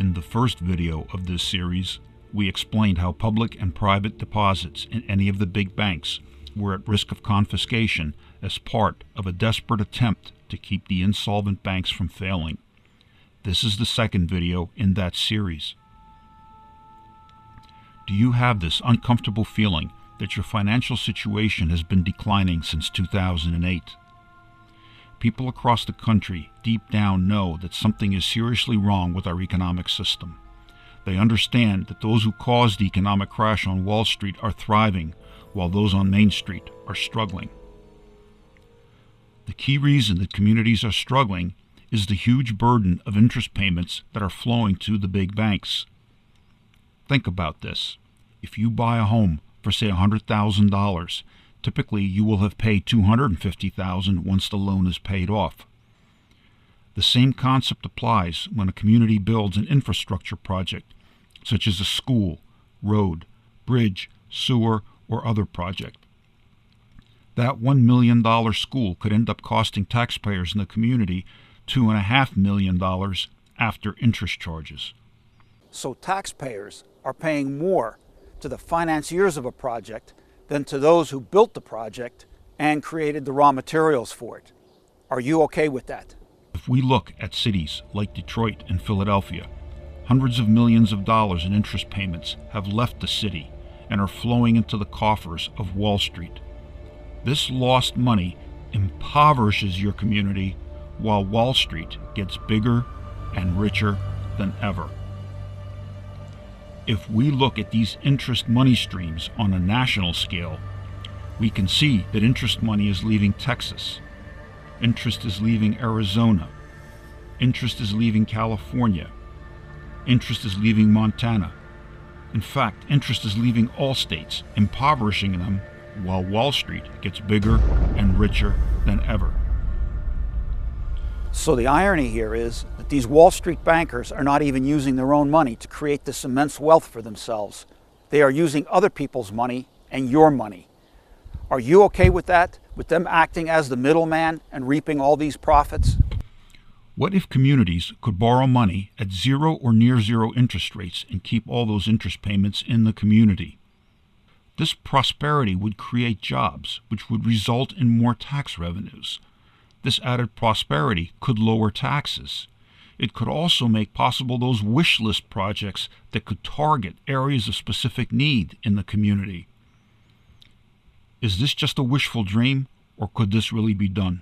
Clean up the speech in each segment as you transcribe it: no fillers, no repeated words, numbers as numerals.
In the first video of this series, we explained how public and private deposits in any of the big banks were at risk of confiscation as part of a desperate attempt to keep the insolvent banks from failing. This is the second video in that series. Do you have this uncomfortable feeling that your financial situation has been declining since 2008? People across the country deep down know that something is seriously wrong with our economic system. They understand that those who caused the economic crash on Wall Street are thriving, while those on Main Street are struggling. The key reason that communities are struggling is the huge burden of interest payments that are flowing to the big banks. Think about this. If you buy a home for, say, $100,000, typically you will have paid $250,000 once the loan is paid off. The same concept applies when a community builds an infrastructure project, such as a school, road, bridge, sewer, or other project. That $1 million school could end up costing taxpayers in the community $2.5 million after interest charges. So taxpayers are paying more to the financiers of a project than to those who built the project and created the raw materials for it. Are you okay with that? If we look at cities like Detroit and Philadelphia, hundreds of millions of dollars in interest payments have left the city and are flowing into the coffers of Wall Street. This lost money impoverishes your community while Wall Street gets bigger and richer than ever. If we look at these interest money streams on a national scale, we can see that interest money is leaving Texas, interest is leaving Arizona, interest is leaving California, interest is leaving Montana. In fact, interest is leaving all states, impoverishing them, while Wall Street gets bigger and richer than ever. So the irony here is that these Wall Street bankers are not even using their own money to create this immense wealth for themselves. They are using other people's money and your money. Are you okay with that? With them acting as the middleman and reaping all these profits? What if communities could borrow money at zero or near zero interest rates and keep all those interest payments in the community? This prosperity would create jobs, which would result in more tax revenues. This added prosperity could lower taxes. It could also make possible those wish list projects that could target areas of specific need in the community. Is this just a wishful dream, or could this really be done?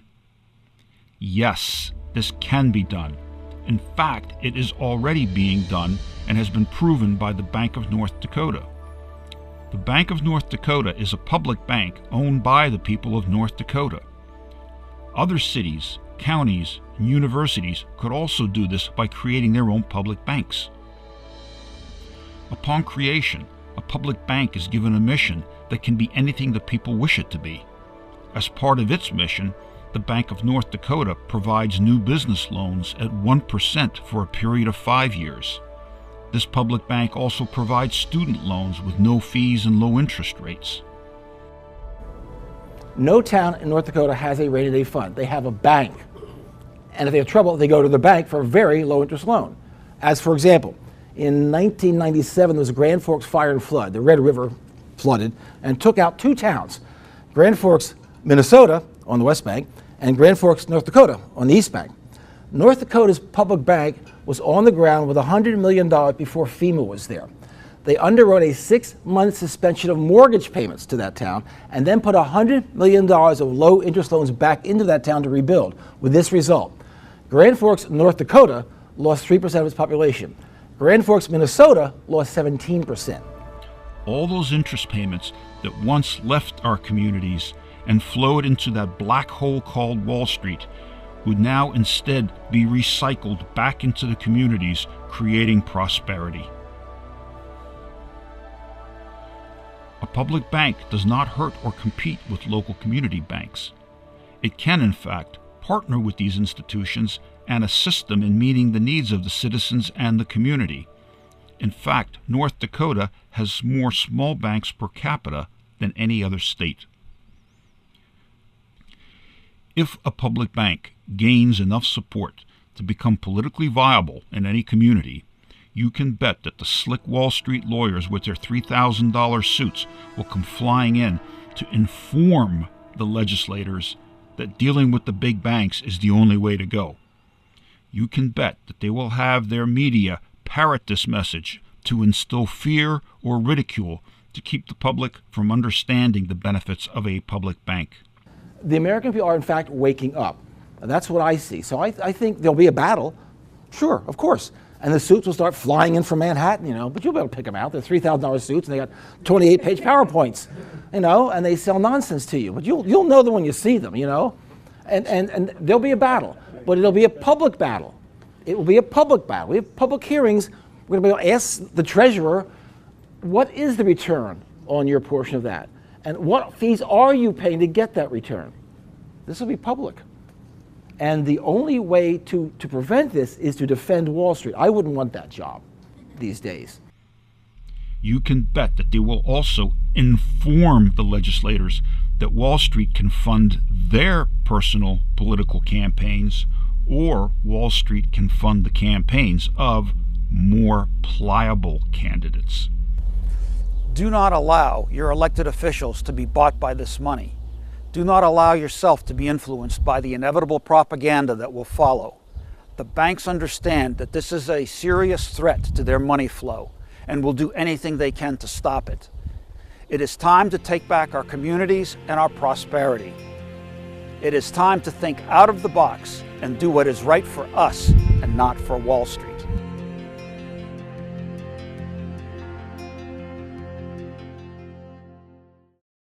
Yes, this can be done. In fact, it is already being done and has been proven by the Bank of North Dakota. The Bank of North Dakota is a public bank owned by the people of North Dakota. Other cities, counties, and universities could also do this by creating their own public banks. Upon creation, a public bank is given a mission that can be anything the people wish it to be. As part of its mission, the Bank of North Dakota provides new business loans at 1% for a period of 5 years. This public bank also provides student loans with no fees and low interest rates. No town in North Dakota has a rainy day fund. They have a bank. And if they have trouble, they go to the bank for a very low interest loan. As for example, in 1997, there was a Grand Forks fire and flood. The Red River flooded and took out two towns, Grand Forks, Minnesota on the west bank, and Grand Forks, North Dakota on the east bank. North Dakota's public bank was on the ground with $100 million before FEMA was there. They underwrote a 6-month suspension of mortgage payments to that town and then put $100 million of low interest loans back into that town to rebuild. With this result, Grand Forks, North Dakota lost 3% of its population. Grand Forks, Minnesota lost 17%. All those interest payments that once left our communities and flowed into that black hole called Wall Street would now instead be recycled back into the communities, creating prosperity. A public bank does not hurt or compete with local community banks. It can, in fact, partner with these institutions and assist them in meeting the needs of the citizens and the community. In fact, North Dakota has more small banks per capita than any other state. If a public bank gains enough support to become politically viable in any community, You can bet that the slick Wall Street lawyers with their $3,000 suits will come flying in to inform the legislators that dealing with the big banks is the only way to go. You can bet that they will have their media parrot this message to instill fear or ridicule to keep the public from understanding the benefits of a public bank. The American people are, in fact, waking up. And that's what I see. So I think there'll be a battle. Sure, of course. And the suits will start flying in from Manhattan, but you'll be able to pick them out. They're $3,000 suits, and they got 28-page PowerPoints, and they sell nonsense to you. But you'll know them when you see them, And there'll be a battle, but it'll be a public battle. It will be a public battle. We have public hearings. We're going to be able to ask the treasurer, what is the return on your portion of that? And what fees are you paying to get that return? This will be public. And the only way to prevent this is to defend Wall Street. I wouldn't want that job these days. You can bet that they will also inform the legislators that Wall Street can fund their personal political campaigns, or Wall Street can fund the campaigns of more pliable candidates. Do not allow your elected officials to be bought by this money. Do not allow yourself to be influenced by the inevitable propaganda that will follow. The banks understand that this is a serious threat to their money flow and will do anything they can to stop it. It is time to take back our communities and our prosperity. It is time to think out of the box and do what is right for us and not for Wall Street.